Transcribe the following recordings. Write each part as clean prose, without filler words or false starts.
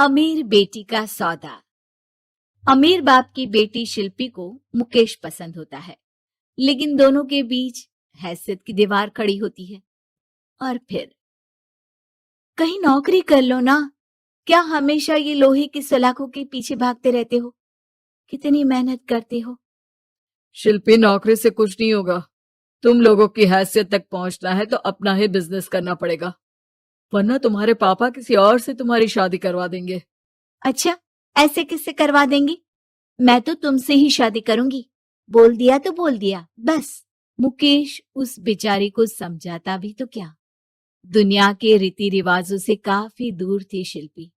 अमीर बेटी का सौदा। अमीर बाप की बेटी शिल्पी को मुकेश पसंद होता है, लेकिन दोनों के बीच हैसियत की दीवार खड़ी होती है। और फिर कहीं नौकरी कर लो ना, क्या हमेशा ये लोहे की सलाखों के पीछे भागते रहते हो? कितनी मेहनत करते हो। शिल्पी, नौकरी से कुछ नहीं होगा। तुम लोगों की हैसियत तक पहुंचना है तो अपना ही बिजनेस करना पड़ेगा, वरना तुम्हारे पापा किसी और से तुम्हारी शादी करवा देंगे। अच्छा, ऐसे किससे करवा देंगे? मैं तो तुमसे ही शादी करूंगी। बोल दिया तो बोल दिया, बस। मुकेश उस बेचारी को समझाता भी तो क्या। दुनिया के रीति रिवाजों से काफी दूर थी शिल्पी।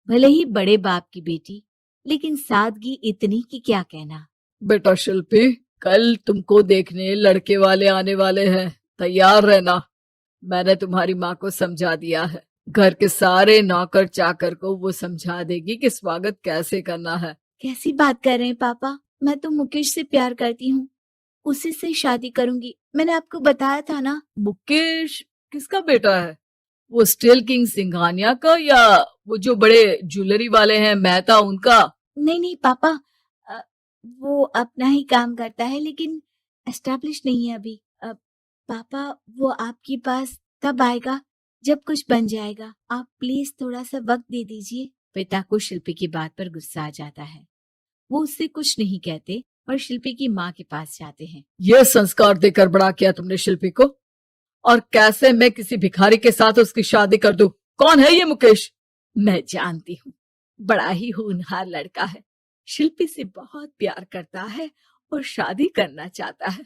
भले ही बड़े बाप की बेटी, लेकिन सादगी इतनी कि क्या कहना। बेटा शिल्पी, कल तुमको देखने लड़के वाले आने वाले हैं, तैयार रहना। मैंने तुम्हारी माँ को समझा दिया है। घर के सारे नौकर चाकर को वो समझा देगी कि स्वागत कैसे करना है। कैसी बात कर रहे हैं पापा? मैं तो मुकेश से प्यार करती हूँ, उसी से शादी करूंगी। मैंने आपको बताया था ना। मुकेश किसका बेटा है? वो स्टील किंग सिंघानिया का, या वो जो बड़े ज्वेलरी वाले हैं मेहता, उनका? नहीं नहीं पापा, वो अपना ही काम करता है, लेकिन एस्टेब्लिश नहीं है अभी। पापा, वो आपके पास तब आएगा जब कुछ बन जाएगा। आप प्लीज थोड़ा सा वक्त दे दीजिए। पिता को शिल्पी की बात पर गुस्सा आ जाता है। वो उससे कुछ नहीं कहते और शिल्पी की माँ के पास जाते हैं। ये संस्कार देकर बड़ा किया तुमने शिल्पी को, और कैसे मैं किसी भिखारी के साथ उसकी शादी कर दूं? कौन है ये मुकेश? मैं जानती हूँ, बड़ा ही होनहार लड़का है। शिल्पी से बहुत प्यार करता है और शादी करना चाहता है।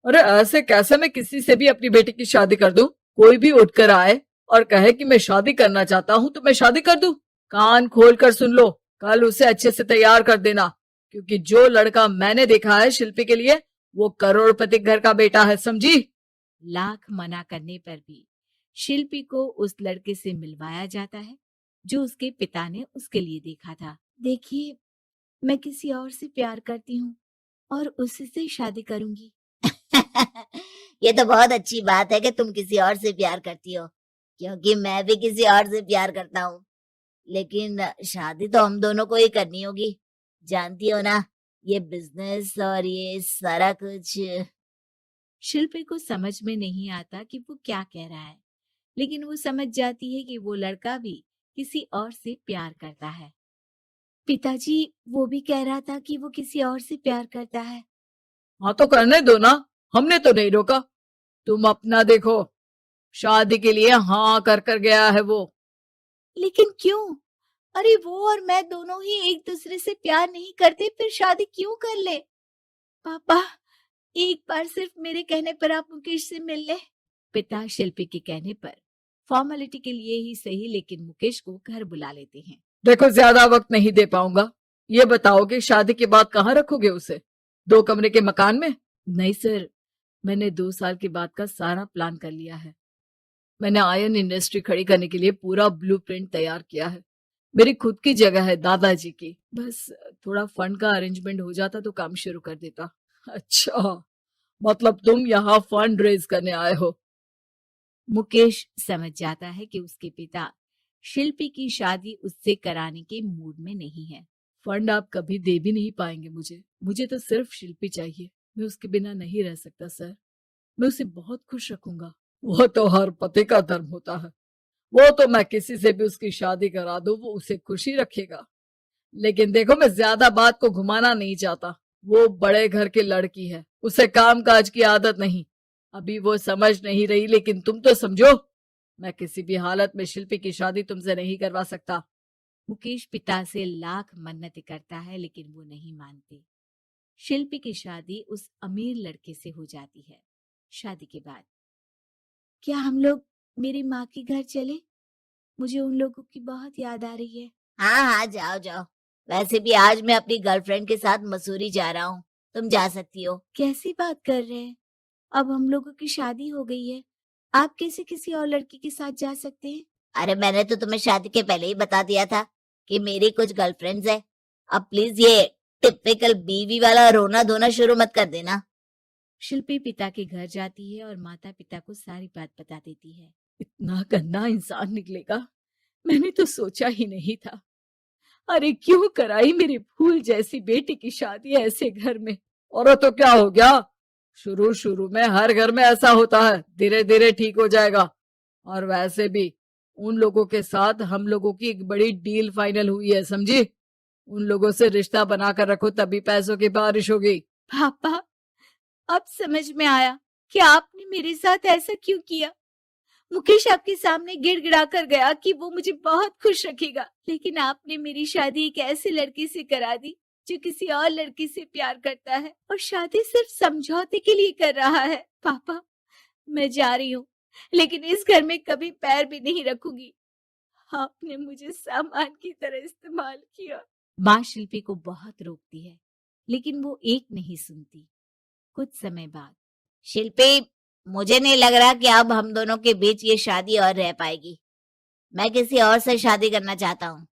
अरे ऐसे कैसे मैं किसी से भी अपनी बेटी की शादी कर दूं? कोई भी उठकर आए और कहे कि मैं शादी करना चाहता हूं तो मैं शादी कर दूं? कान खोल कर सुन लो, कल उसे अच्छे से तैयार कर देना, क्योंकि जो लड़का मैंने देखा है शिल्पी के लिए, वो करोड़पति घर का बेटा है, समझी? लाख मना करने पर भी शिल्पी को उस लड़के से मिलवाया जाता है जो उसके पिता ने उसके लिए देखा था। देखिए, मैं किसी और से प्यार करती हूँ और उसी से शादी करूंगी। ये तो बहुत अच्छी बात है कि तुम किसी और से प्यार करती हो, क्योंकि मैं भी किसी और से प्यार करता हूँ। लेकिन शादी तो हम दोनों को ही करनी होगी, जानती हो ना, ये बिजनेस और ये सारा कुछ। शिल्पी को समझ में नहीं आता कि वो क्या कह रहा है, लेकिन वो समझ जाती है कि वो लड़का भी किसी और से प्यार करता है। पिताजी, वो भी कह रहा था कि वो किसी और से प्यार करता है। हाँ तो करने दो ना, हमने तो नहीं रोका। तुम अपना देखो, शादी के लिए हाँ कर गया है वो। लेकिन क्यों? अरे वो और मैं दोनों ही एक दूसरे से प्यार नहीं करते, फिर शादी क्यों कर ले? पापा, एक बार सिर्फ मेरे कहने पर आप मुकेश से मिल ले। पिता शिल्पी के कहने पर फॉर्मेलिटी के लिए ही सही, लेकिन मुकेश को घर बुला लेते हैं। देखो, ज्यादा वक्त नहीं दे पाऊंगा। ये बताओ कि शादी के बाद कहाँ रखोगे उसे? 2 कमरे के मकान में? नहीं सर, मैंने 2 साल के बाद का सारा प्लान कर लिया है। मैंने आयरन इंडस्ट्री खड़ी करने के लिए पूरा ब्लूप्रिंट तैयार किया है। मेरी खुद की जगह है दादाजी की। बस थोड़ा फंड का अरेंजमेंट हो जाता तो काम शुरू कर देता। अच्छा, मतलब तुम यहाँ फंड रेज करने आए हो? मुकेश समझ जाता है कि उसके पिता शिल्पी की शादी उससे कराने के मूड में नहीं है। फंड आप कभी दे भी नहीं पाएंगे मुझे तो सिर्फ शिल्पी चाहिए। मैं उसके बिना नहीं रह सकता सर। मैं उसे बहुत खुश रखूंगा। वो तो हर पति का धर्म होता है। वो तो मैं किसी से भी उसकी शादी करा दूं, वो उसे खुशी रखेगा। लेकिन देखो, मैं ज्यादा बात को घुमाना नहीं चाहता। वो बड़े घर की लड़की है, उसे काम काज की आदत नहीं। अभी वो समझ नहीं रही, लेकिन तुम तो समझो। मैं किसी भी हालत में शिल्पी की शादी तुमसे नहीं करवा सकता। मुकेश पिता से लाख मन्नतें करता है, लेकिन वो नहीं मानते। शिल्पी की शादी उस अमीर लड़के से हो जाती है। शादी के बाद क्या हम लोग मेरी माँ के घर चले? मुझे उन लोगों की बहुत याद आ रही है। हाँ हाँ, जाओ जाओ। वैसे भी आज मैं अपनी गर्लफ्रेंड के साथ मसूरी जा रहा हूँ, तुम जा सकती हो। कैसी बात कर रहे हैं? अब हम लोगों की शादी हो गई है, आप कैसे किसी और लड़की के साथ जा सकते हैं? अरे मैंने तो तुम्हें शादी के पहले ही बता दिया था कि मेरी कुछ गर्लफ्रेंड्स है। अब प्लीज ये टिपिकल बीवी वाला रोना धोना शुरू मत कर देना। शिल्पी पिता के घर जाती है और माता पिता को सारी बात बता देती है। इतना गंदा इंसान निकलेगा, मैंने तो सोचा ही नहीं था। अरे क्यों कराई मेरी फूल जैसी बेटी की शादी ऐसे घर में। और तो क्या हो गया, शुरू शुरू में हर घर में ऐसा होता है, धीरे धीरे ठीक हो जाएगा। और वैसे भी उन लोगों के साथ हम लोगों की एक बड़ी डील फाइनल हुई है, समझी। उन लोगों से रिश्ता बनाकर रखो, तभी पैसों की बारिश होगी। पापा, अब समझ में आया कि आपने मेरे साथ ऐसा क्यों किया। मुकेश आपके सामने गिड़गिड़ा कर गया कि वो मुझे बहुत खुश रखेगा, लेकिन आपने मेरी शादी एक ऐसे लड़के से करा दी जो किसी और लड़की से प्यार करता है और शादी सिर्फ समझौते के लिए कर रहा है। पापा, मैं जा रही हूँ, लेकिन इस घर में कभी पैर भी नहीं रखूंगी। आपने मुझे सामान की तरह इस्तेमाल किया। माँ शिल्पी को बहुत रोकती है, लेकिन वो एक नहीं सुनती। कुछ समय बाद, शिल्पी, मुझे नहीं लग रहा कि अब हम दोनों के बीच ये शादी और रह पाएगी। मैं किसी और से शादी करना चाहता हूँ।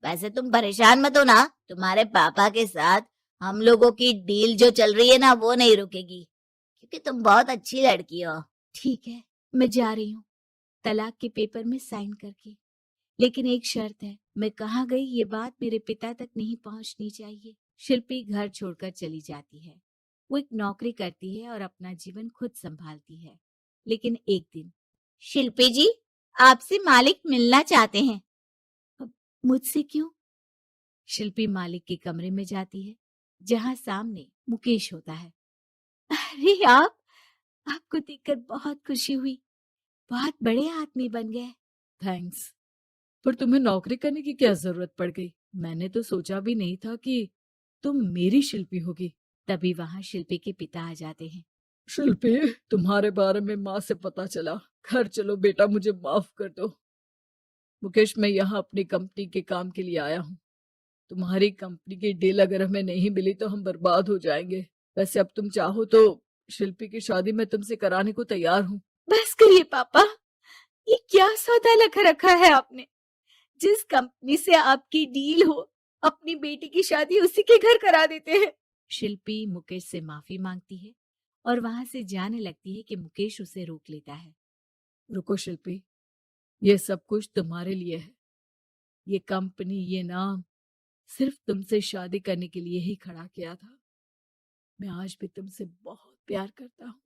वैसे तुम परेशान मत हो ना, तुम्हारे पापा के साथ हम लोगों की डील जो चल रही है ना, वो नहीं रुकेगी, क्योंकि तुम बहुत अच्छी लड़की हो। ठीक है, मैं जा रही हूँ, तलाक के पेपर में साइन करके। लेकिन एक शर्त है, मैं कहाँ गई ये बात मेरे पिता तक नहीं पहुंचनी चाहिए। शिल्पी घर छोड़कर चली जाती है। वो एक नौकरी करती है और अपना जीवन खुद संभालती है। लेकिन एक दिन, शिल्पी जी, आपसे मालिक मिलना चाहते हैं। अब मुझसे क्यों? शिल्पी मालिक के कमरे में जाती है, जहां सामने मुकेश होता है। अरे आप, आपको देखकर बहुत खुशी हुई, बहुत बड़े आदमी बन गए। थैंक्स, पर तुम्हें नौकरी करने की क्या जरूरत पड़ गई। मैंने तो सोचा भी नहीं था कि तुम मेरी शिल्पी होगी। तभी वहां शिल्पी के पिता आ जाते हैं। शिल्पी, तुम्हारे बारे में माँ से पता चला। घर चलो बेटा, मुझे माफ कर दो। मुकेश, मैं यहाँ अपनी कंपनी के काम के लिए आया हूँ। तुम्हारी कंपनी की डील अगर हमें नहीं मिली तो हम बर्बाद हो जाएंगे। वैसे अब तुम चाहो तो शिल्पी की शादी मैं तुमसे कराने को तैयार हूँ। बस करिए पापा, ये क्या सौदा लगा रखा है आपने। जिस कंपनी से आपकी डील हो, अपनी बेटी की शादी उसी के घर करा देते हैं। शिल्पी मुकेश से माफी मांगती है और वहां से जाने लगती है कि मुकेश उसे रोक लेता है। रुको शिल्पी, ये सब कुछ तुम्हारे लिए है। ये कंपनी, ये नाम सिर्फ तुमसे शादी करने के लिए ही खड़ा किया था। मैं आज भी तुमसे बहुत प्यार करता हूँ।